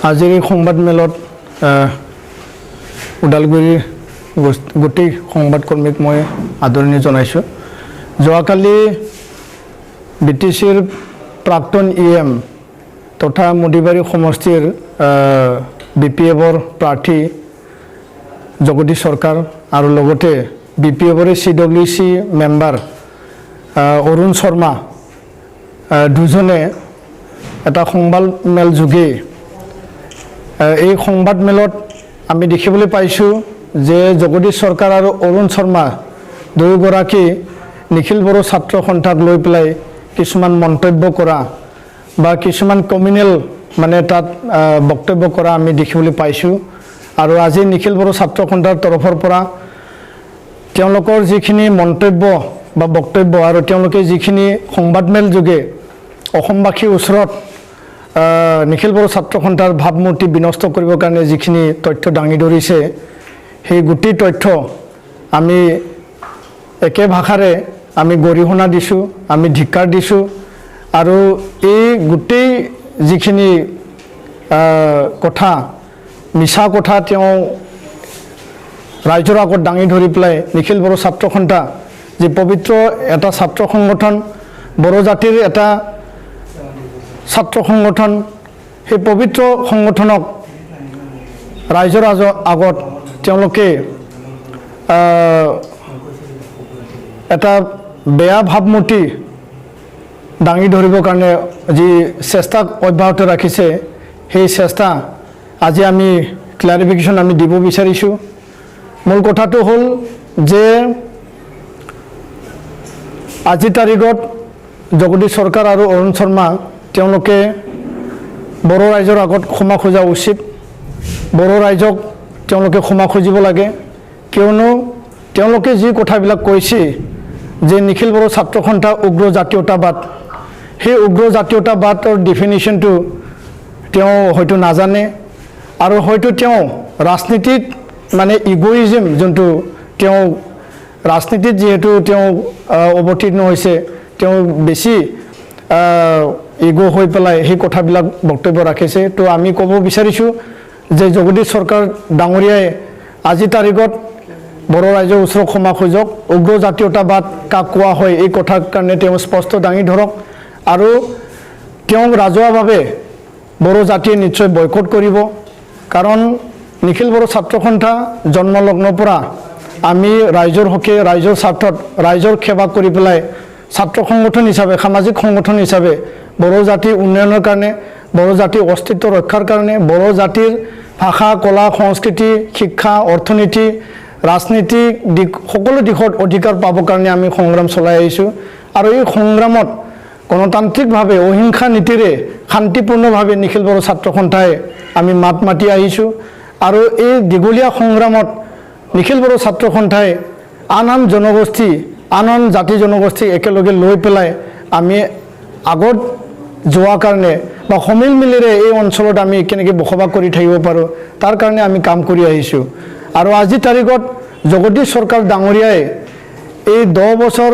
আজিৰ এই সংবাদ মেলত ওদালগুৰিৰ গোটেই সংবাদকৰ্মীক মই আদৰণি জনাইছোঁ। যোৱাকালি BTCৰ প্ৰাক্তন EM তথা মুদিবাৰী সমষ্টিৰ BPFৰ প্ৰাৰ্থী জগদীশ সৰকাৰ আৰু লগতে BPFৰ CWC মেম্বাৰ অৰুণ শৰ্মা দুজনে এটা সংবাদ মেল যোগে এই সংবাদ মেলত আমি দেখিবলৈ পাইছোঁ যে জগদীশ সৰকাৰ আৰু অৰুণ শৰ্মা দুয়োগৰাকী নিখিল বড়ো ছাত্ৰ সন্থাক লৈ পেলাই কিছুমান মন্তব্য কৰা বা কিছুমান কমিউনেল মানে তাত বক্তব্য কৰা আমি দেখিবলৈ পাইছোঁ। আৰু আজি নিখিল বড়ো ছাত্ৰ সন্থাৰ তৰফৰ পৰা তেওঁলোকৰ যিখিনি মন্তব্য বা বক্তব্য আৰু তেওঁলোকে যিখিনি সংবাদ মেল যোগে অসমবাসীৰ ওচৰত নিখিল বড়ো ছাত্ৰ সন্থাৰ ভাৱমূৰ্তি বিনষ্ট কৰিবৰ কাৰণে যিখিনি তথ্য দাঙি ধৰিছে সেই গোটেই তথ্য আমি একে ভাষাৰে আমি গৰিহণা দিছোঁ, আমি ধিক্কাৰ দিছোঁ। আৰু এই গোটেই যিখিনি কথা মিছা কথা তেওঁ ৰাইজৰ আগত দাঙি ধৰি পেলাই নিখিল বড়ো ছাত্ৰ সন্থা যি পবিত্ৰ এটা ছাত্ৰ সংগঠন, বড়ো জাতিৰ এটা ছাত্ৰ সংগঠন, সেই পবিত্ৰ সংগঠনক ৰাইজৰ আগত তেওঁলোকে এটা বেয়া ভাৱমূৰ্তি দাঙি ধৰিবৰ কাৰণে যি চেষ্টা অব্যাহত ৰাখিছে সেই চেষ্টা আজি আমি ক্লাৰিফিকেশ্যন আমি দিব বিচাৰিছোঁ। মূল কথাটো হ'ল যে আজিৰ তাৰিখত জগদীশ সৰকাৰ আৰু অৰুণ শৰ্মা তেওঁলোকে বড়ো ৰাইজৰ আগত ক্ষমা খোজা উচিত। বড়ো ৰাইজক তেওঁলোকে ক্ষমা খুজিব লাগে, কিয়নো তেওঁলোকে যি কথাবিলাক কৈছে যে নিখিল বড়ো ছাত্ৰ সন্থা উগ্ৰ জাতীয়তাবাদ, সেই উগ্ৰ জাতীয়তাবাদৰ ডেফিনিশ্যনটো তেওঁ হয়তো নাজানে আৰু হয়তো তেওঁ ৰাজনীতিত মানে ইগোইজম যোনটো তেওঁ ৰাজনীতিত যিহেতু তেওঁ অৱতীৰ্ণ হৈছে, তেওঁ বেছি ইগো হৈ পেলাই সেই কথাবিলাক বক্তব্য ৰাখিছে। তো আমি ক'ব বিচাৰিছোঁ যে জগদীশ সৰকাৰ ডাঙৰীয়াই আজিৰ তাৰিখত বড়ো ৰাইজৰ ওচৰত ক্ষমা খোজক। উগ্ৰ জাতীয়তাবাদ কাক কোৱা হয় এই কথাৰ কাৰণে তেওঁ স্পষ্ট দাঙি ধৰক আৰু তেওঁক ৰাজহুৱাভাৱে বড়ো জাতিয়ে নিশ্চয় বয়কট কৰিব। কাৰণ নিখিল বড়ো ছাত্ৰ সন্থা জন্মলগ্নৰ পৰা আমি ৰাইজৰ হকে, ৰাইজৰ স্বাৰ্থত, ৰাইজৰ সেৱা কৰি পেলাই ছাত্ৰ সংগঠন হিচাপে, সামাজিক সংগঠন হিচাপে বড়ো জাতিৰ উন্নয়নৰ কাৰণে, বড়ো জাতিৰ অস্তিত্ব ৰক্ষাৰ কাৰণে, বড়ো জাতিৰ ভাষা, কলা, সংস্কৃতি, শিক্ষা, অৰ্থনীতি, ৰাজনীতিক দিশ সকলো দিশত অধিকাৰ পাবৰ কাৰণে আমি সংগ্ৰাম চলাই আহিছোঁ। আৰু এই সংগ্ৰামত গণতান্ত্ৰিকভাৱে অহিংসা নীতিৰে শান্তিপূৰ্ণভাৱে নিখিল বড়ো ছাত্ৰ সন্থাই আমি মাত মাতি আহিছোঁ। আৰু এই দীঘলীয়া সংগ্ৰামত নিখিল বড়ো ছাত্ৰ সন্থাই আন আন জনগোষ্ঠী, আন আন জাতি জনগোষ্ঠীক একেলগে লৈ পেলাই আমি আগত যোৱাৰ কাৰণে বা সমিল মিলেৰে এই অঞ্চলত আমি কেনেকৈ বসবাস কৰি থাকিব পাৰোঁ তাৰ কাৰণে আমি কাম কৰি আহিছোঁ। আৰু আজিৰ তাৰিখত জগদীশ সৰকাৰ ডাঙৰীয়াই এই 10 বছৰ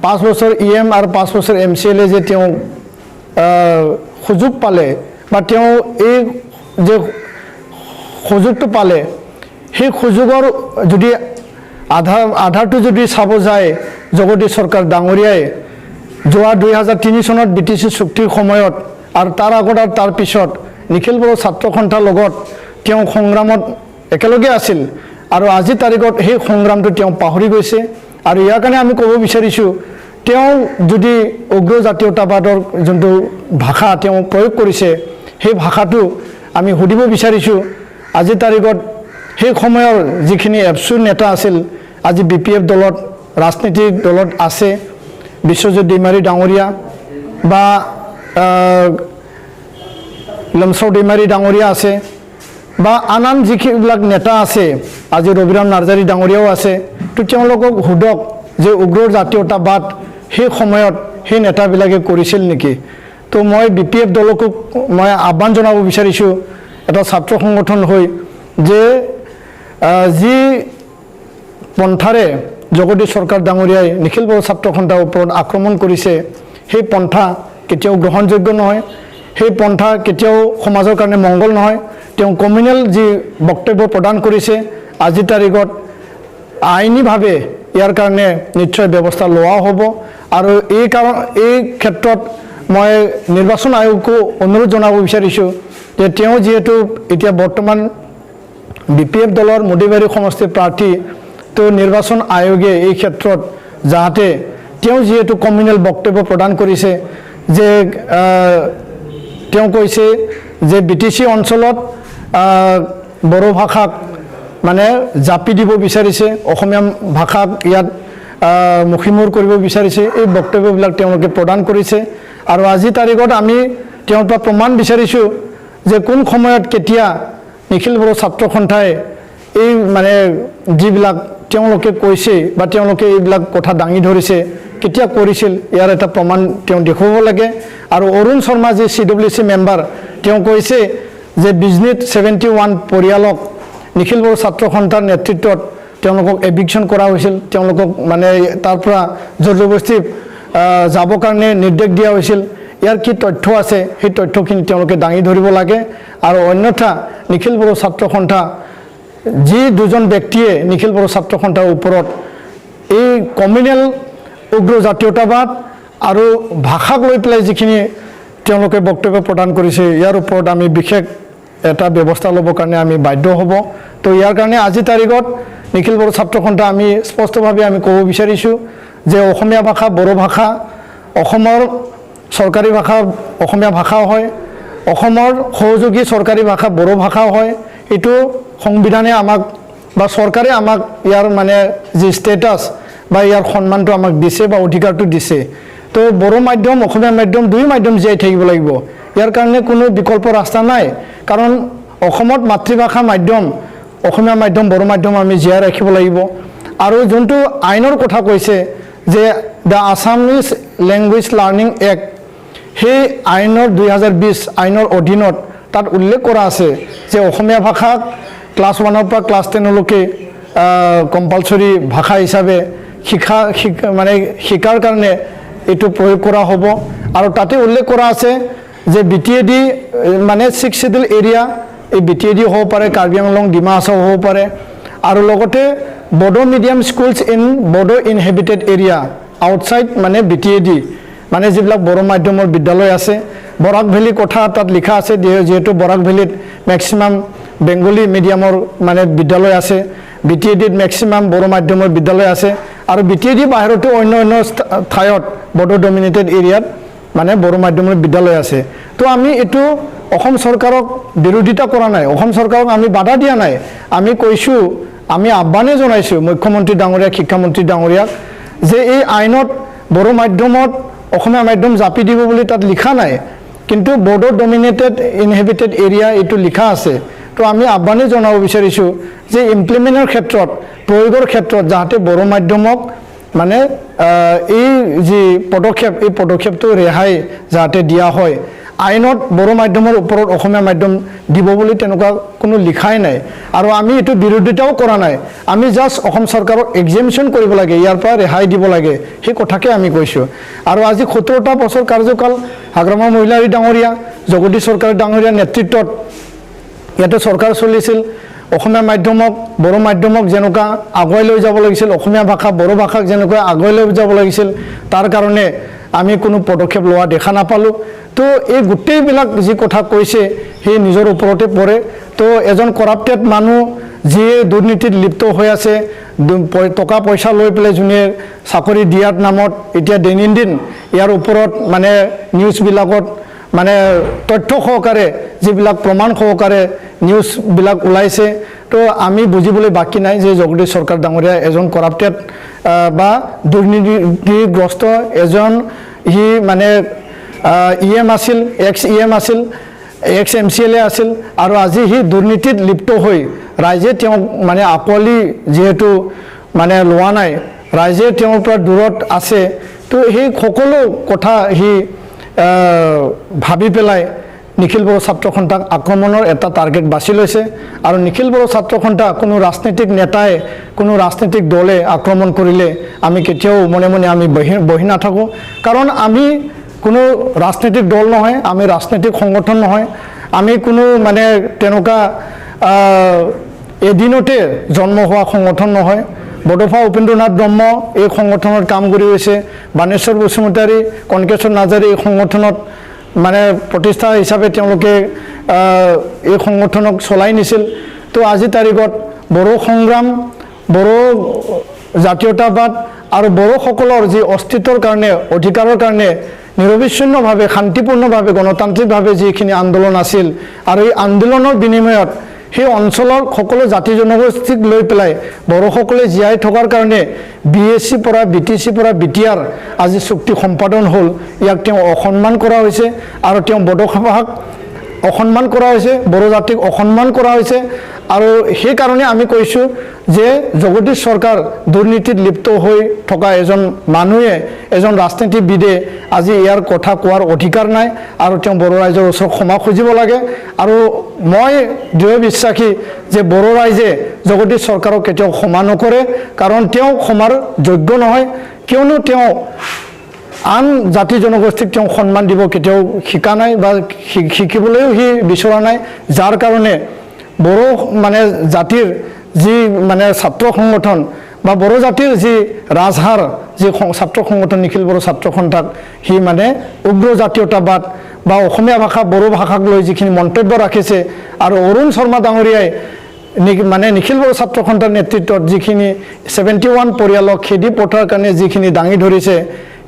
5 বছৰ EM আৰু 5 বছৰ MCLA যে তেওঁ সুযোগ পালে বা তেওঁ এই যে সুযোগটো পালে, সেই সুযোগৰ যদি আধাৰটো যদি চাব যায়, জগদীশ সৰকাৰ ডাঙৰীয়াই যোৱা 2003 চনত BTC চুক্তিৰ সময়ত আৰু তাৰ আগত আৰু তাৰ পিছত নিখিল বড়ো ছাত্ৰ সন্থাৰ লগত তেওঁ সংগ্ৰামত একেলগে আছিল। আৰু আজিৰ তাৰিখত সেই সংগ্ৰামটো তেওঁ পাহৰি গৈছে। আৰু ইয়াৰ কাৰণে আমি ক'ব বিচাৰিছোঁ, তেওঁ যদি উগ্ৰ জাতীয়তাবাদৰ যোনটো ভাষা তেওঁ প্ৰয়োগ কৰিছে, সেই ভাষাটো আমি সুধিব বিচাৰিছোঁ। আজিৰ তাৰিখত সেই সময়ৰ যিখিনি এপচু নেতা আছিল, আজি BPF দলত, ৰাজনীতিক দলত আছে, বিশ্বজিৎ দৈমাৰী ডাঙৰীয়া বা লমচাও দৈমাৰী ডাঙৰীয়া আছে বা আন আন যিবিলাক নেতা আছে, আজি ৰবিৰাম নাৰ্জাৰী ডাঙৰীয়াও আছে। তো তেওঁলোকক সোধক যে উগ্ৰ জাতীয়তাবাদ সেই সময়ত সেই নেতাবিলাকে কৰিছিল নেকি। তো মই BPF দলকো মই আহ্বান জনাব বিচাৰিছোঁ, এটা ছাত্ৰ সংগঠন হৈ, যে যি পন্থাৰে জগদীশ সৰকাৰ ডাঙৰীয়াই নিখিল বড়ো ছাত্ৰ সন্থাৰ ওপৰত আক্ৰমণ কৰিছে, সেই পন্থা কেতিয়াও গ্ৰহণযোগ্য নহয়। সেই পন্থা কেতিয়াও সমাজৰ কাৰণে মংগল নহয় তেওঁ কমিউনেল যি বক্তব্য প্ৰদান কৰিছে আজিৰ তাৰিখত আইনীভাৱে ইয়াৰ কাৰণে নিশ্চয় ব্যৱস্থা লোৱা হ'ব আৰু এই ক্ষেত্ৰত মই নিৰ্বাচন আয়োগকো অনুৰোধ জনাব বিচাৰিছোঁ যে তেওঁ যেহেতু এতিয়া বৰ্তমান বিপিএফ দলৰ মুডিবাৰী সমষ্টিৰ প্ৰাৰ্থী তো নিৰ্বাচন আয়োগে এই ক্ষেত্ৰত যাতে তেওঁ যেহেতু কমিউনেল বক্তব্য প্ৰদান কৰিছে যে তেওঁ কৈছে যে বিটিসি অঞ্চলত বড়ো ভাষাক মানে জাপি দিব বিচাৰিছে অসমীয়া ভাষাক ইয়াত মুখিমূৰ কৰিব বিচাৰিছে এই বক্তব্যবিলাক তেওঁলোকে প্ৰদান কৰিছে আৰু আজি তাৰিখত আমি তেওঁৰ পৰা প্ৰমাণ বিচাৰিছোঁ যে কোন সময়ত কেতিয়া নিখিল বড়ো ছাত্ৰ সন্থাই এই মানে যিবিলাক তেওঁলোকে কৈছে বা তেওঁলোকে এইবিলাক কথা দাঙি ধৰিছে কেতিয়া কৰিছিল ইয়াৰ এটা প্ৰমাণ তেওঁ দেখুৱাব লাগে আৰু অৰুণ শৰ্মা যি CWC মেম্বাৰ তেওঁ কৈছে যে বিজনেছ 71 পৰিয়ালক নিখিল বড়ো ছাত্ৰ সন্থাৰ নেতৃত্বত তেওঁলোকক এভিকশ্যন কৰা হৈছিল তেওঁলোকক মানে তাৰ পৰা জবৰদস্তি যাবৰ কাৰণে নিৰ্দেশ দিয়া হৈছিল ইয়াৰ কি তথ্য আছে সেই তথ্যখিনি তেওঁলোকে দাঙি ধৰিব লাগে আৰু অন্যথা নিখিল বড়ো ছাত্ৰ সন্থা যি দুজন ব্যক্তিয়ে নিখিল বড়ো ছাত্ৰ সন্থাৰ ওপৰত এই কমিউনেল উগ্ৰ জাতীয়তাবাদ আৰু ভাষাক লৈ পেলাই যিখিনি তেওঁলোকে বক্তব্য প্ৰদান কৰিছে ইয়াৰ ওপৰত আমি বিশেষ এটা ব্যৱস্থা ল'বৰ কাৰণে আমি বাধ্য হ'ব তো ইয়াৰ কাৰণে আজি তাৰিখত নিখিল বড়ো ছাত্ৰ সন্থা আমি স্পষ্টভাৱে আমি ক'ব বিচাৰিছোঁ যে অসমীয়া ভাষা বড়ো ভাষা অসমৰ চৰকাৰী ভাষা অসমীয়া ভাষাও হয় অসমৰ সহযোগী চৰকাৰী ভাষা বড়ো ভাষাও হয় এইটো সংবিধানে আমাক বা চৰকাৰে আমাক ইয়াৰ মানে যি ষ্টেটাছ বা ইয়াৰ সন্মানটো আমাক দিছে বা অধিকাৰটো দিছে তো বড়ো মাধ্যম অসমীয়া মাধ্যম দুই মাধ্যম জীয়াই থাকিব লাগিব ইয়াৰ কাৰণে কোনো বিকল্প ৰাস্তা নাই কাৰণ অসমত মাতৃভাষা মাধ্যম অসমীয়া মাধ্যম বড়ো মাধ্যম আমি জীয়াই ৰাখিব লাগিব আৰু যোনটো আইনৰ কথা কৈছে যে the Assamese language learning act সেই আইনৰ 2020 আইনৰ অধীনত তাত উল্লেখ কৰা আছে যে অসমীয়া ভাষাক ক্লাছ 1 পৰা ক্লাছ 10 লৈকে কম্পালসৰি ভাষা হিচাপে মানে শিকাৰ কাৰণে এইটো প্ৰয়োগ কৰা হ'ব আৰু তাতে উল্লেখ কৰা আছে যে বিটিএডি মানে 6 শিডিউল এৰিয়া এই বিটিএডি হ'ব পাৰে কাৰ্বি আংলং ডিমা হাছাও হ'ব পাৰে আৰু লগতে Bodo medium schools in Bodo inhabited area outside মানে বিটিএডি মানে যিবিলাক বড়ো মাধ্যমৰ বিদ্যালয় আছে বৰাক ভেলী কথা তাত লিখা আছে যেহেতু বৰাক ভেলীত মেক্সিমাম বেংগলী মিডিয়ামৰ মানে বিদ্যালয় আছে বিটিএডিত মেক্সিমাম বড়ো মাধ্যমৰ বিদ্যালয় আছে আৰু বিটিএডি বাহিৰতো অন্য ঠাইত বড়ো ডমিনেটেড এৰিয়াত মানে বড়ো মাধ্যমৰ বিদ্যালয় আছে তো আমি এইটো অসম চৰকাৰক বিৰোধিতা কৰা নাই অসম চৰকাৰক আমি বাধা দিয়া নাই আমি কৈছোঁ আমি আহ্বানে জনাইছোঁ মুখ্যমন্ত্ৰী ডাঙৰীয়াক শিক্ষামন্ত্ৰী ডাঙৰীয়াক যে এই আইনত বড়ো মাধ্যমত অসমীয়া মাধ্যম জাপি দিব বুলি তাত লিখা নাই কিন্তু বড়ো ডমিনেটেড ইনহেবিটেড এৰিয়া এইটো লিখা আছে তো আমি আহ্বানে জনাব বিচাৰিছোঁ যে ইমপ্লিমেণ্টৰ ক্ষেত্ৰত প্ৰয়োগৰ ক্ষেত্ৰত যাতে বড়ো মাধ্যমক মানে এই যি পদক্ষেপ এই পদক্ষেপটো ৰেহাই যাতে দিয়া হয় আইনত বড়ো মাধ্যমৰ ওপৰত অসমীয়া মাধ্যম দিব বুলি তেনেকুৱা কোনো লিখাই নাই আৰু আমি এইটো বিৰোধিতাও কৰা নাই আমি জাষ্ট অসম চৰকাৰক এক্সামিনেশ্যন কৰিব লাগে ইয়াৰ পৰা ৰেহাই দিব লাগে সেই কথাকে আমি কৈছোঁ আৰু আজি 17টা বছৰ কাৰ্যকাল হাগ্ৰামা মহিলাৰী ডাঙৰীয়া জগদীশ চৰকাৰী ডাঙৰীয়া নেতৃত্বত ইয়াতে চৰকাৰ চলিছিল অসমীয়া মাধ্যমক বড়ো মাধ্যমক যেনেকুৱা আগুৱাই লৈ যাব লাগিছিল অসমীয়া ভাষা বড়ো ভাষাক যেনেকুৱা আগুৱাই লৈ যাব লাগিছিল তাৰ কাৰণে আমি কোনো পদক্ষেপ লোৱা দেখা নাপালোঁ তো এই গোটেইবিলাক যি কথা কৈছে সেই নিজৰ ওপৰতে পৰে তো এজন কৰাপ্টেড মানুহ যিয়ে দুৰ্নীতিত লিপ্ত হৈ আছে টকা পইচা লৈ পেলাই যোনে চাকৰি দিয়াৰ নামত এতিয়া দৈনন্দিন ইয়াৰ ওপৰত মানে নিউজবিলাকত মানে তথ্য সহকাৰে যিবিলাক প্ৰমাণ সহকাৰে নিউজবিলাক ওলাইছে তো আমি বুজিবলৈ বাকী নাই যে জগদীশ চৰকাৰ ডাঙৰীয়া এজন কৰাপ্টেড বা দুৰ্নীতিগ্ৰস্ত এজন হি মানে ইএম আছিল এক্স ইএম আছিল এক্স MCLA আছিল আৰু আজি হি দুৰ্নীতিত লিপ্ত হৈ ৰাইজে তেওঁক মানে আকোৱালি যিহেতু মানে লোৱা নাই ৰাইজে তেওঁৰ পৰা দূৰত আছে তো সেই সকলো কথা হি ভাবি পেলাই নিখিল বড়ো ছাত্ৰ সন্থাক আক্ৰমণৰ এটা টাৰ্গেট বাছি লৈছে আৰু নিখিল বড়ো ছাত্ৰ সন্থা কোনো ৰাজনৈতিক নেতাই কোনো ৰাজনৈতিক দলে আক্ৰমণ কৰিলে আমি কেতিয়াও মনে মনে আমি বহি নাথাকোঁ কাৰণ আমি কোনো ৰাজনৈতিক দল নহয়, আমি ৰাজনৈতিক সংগঠন নহয়, আমি কোনো মানে তেনেকুৱা এদিনতে জন্ম হোৱা সংগঠন নহয়। বডোফা উপেন্দ্ৰনাথ ব্ৰহ্ম এই সংগঠনত কাম কৰি গৈছে, বাণেশ্বৰ বসুমতাৰী, কনকেশ্বৰ নাৰ্জাৰী এই সংগঠনত মানে প্ৰতিষ্ঠা হিচাপে তেওঁলোকে এই সংগঠনক চলাই নিছিল। তো আজি তাৰিখত বড়ো সংগ্ৰাম, বড়ো জাতীয়তাবাদ আৰু বড়োসকলৰ যি অস্তিত্বৰ কাৰণে, অধিকাৰৰ কাৰণে নিৰবিচ্ছিন্নভাৱে শান্তিপূৰ্ণভাৱে গণতান্ত্ৰিকভাৱে যিখিনি আন্দোলন আছিল আৰু এই আন্দোলনৰ বিনিময়ত সেই অঞ্চলৰ সকলো জাতি জনগোষ্ঠীক লৈ পেলাই বড়োসকলে জীয়াই থকাৰ কাৰণে BSc পৰা BTC পৰা BTR আজি চুক্তি সম্পাদন হ'ল। ইয়াক তেওঁ অসন্মান কৰা হৈছে আৰু তেওঁ বড়ো ভাষাক অসন্মান কৰা হৈছে, বড়ো জাতিক অসন্মান কৰা হৈছে। আৰু সেইকাৰণে আমি কৈছোঁ যে জগদীশ চৰকাৰ দুৰ্নীতিত লিপ্ত হৈ থকা এজন মানুহে, এজন ৰাজনীতিবিদে আজি ইয়াৰ কথা কোৱাৰ অধিকাৰ নাই আৰু তেওঁ বড়ো ৰাইজৰ ওচৰত ক্ষমা খুজিব লাগে। আৰু মই দৃঢ় বিশ্বাসী যে বড়ো ৰাইজে জগদীশ চৰকাৰক কেতিয়াও ক্ষমা নকৰে, কাৰণ তেওঁ ক্ষমাৰ যোগ্য নহয়। কিয়নো তেওঁ আন জাতি জনগোষ্ঠীক তেওঁ সন্মান দিব কেতিয়াও শিকা নাই বা শিকিবলৈও সি বিচৰা নাই, যাৰ কাৰণে বড়ো মানে জাতিৰ যি মানে ছাত্ৰ সংগঠন বা বড়ো জাতিৰ যি ৰাজহাৰ যি ছাত্ৰ সংগঠন নিখিল বড়ো ছাত্ৰ সন্থাক সি মানে উগ্ৰ জাতীয়তাবাদ বা অসমীয়া ভাষা বড়ো ভাষাক লৈ যিখিনি মন্তব্য ৰাখিছে আৰু অৰুণ শৰ্মা ডাঙৰীয়াই মানে নিখিল বড়ো ছাত্ৰ সন্থাৰ নেতৃত্বত যিখিনি 71 পৰিয়ালক খেদি পঠাৰ কাৰণে যিখিনি দাঙি ধৰিছে,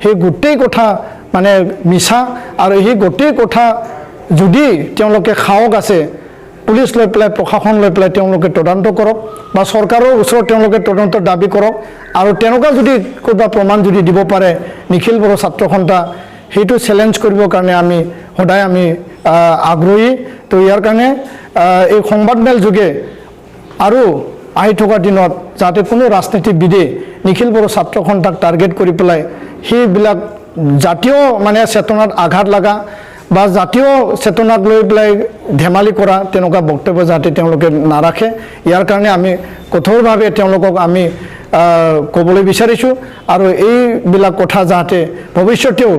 সেই গোটেই কথা মানে মিছা। আৰু সেই গোটেই কথা যদি তেওঁলোকে সাহস আছে, পুলিচ লৈ পেলাই, প্ৰশাসন লৈ পেলাই তেওঁলোকে তদন্ত কৰক বা চৰকাৰৰ ওচৰত তেওঁলোকে তদন্তৰ দাবী কৰক। আৰু তেনেকুৱা যদি ক'ৰবাত প্ৰমাণ যদি দিব পাৰে নিখিল বড়ো ছাত্ৰ সন্থা, সেইটো চেলেঞ্জ কৰিবৰ কাৰণে আমি সদায় আমি আগ্ৰহী। তো ইয়াৰ কাৰণে এই সংবাদমেল যোগে আৰু আহি থকা দিনত যাতে কোনো ৰাজনীতিবিদে নিখিল বড়ো ছাত্ৰ সন্থাক টাৰ্গেট কৰি পেলাই সেইবিলাক জাতীয় মানে চেতনাত আঘাত লগা বা জাতীয় চেতনাক লৈ পেলাই ধেমালি কৰা তেনেকুৱা বক্তব্য যাতে তেওঁলোকে নাৰাখে, ইয়াৰ কাৰণে আমি কঠোৰভাৱে তেওঁলোকক আমি ক'বলৈ বিচাৰিছোঁ। আৰু এইবিলাক কথা যাতে ভৱিষ্যতেও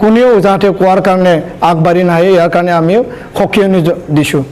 কোনেও যাতে কোৱাৰ কাৰণে আগবাঢ়ি নাহে, ইয়াৰ কাৰণে আমি সকিয়নি দিছোঁ।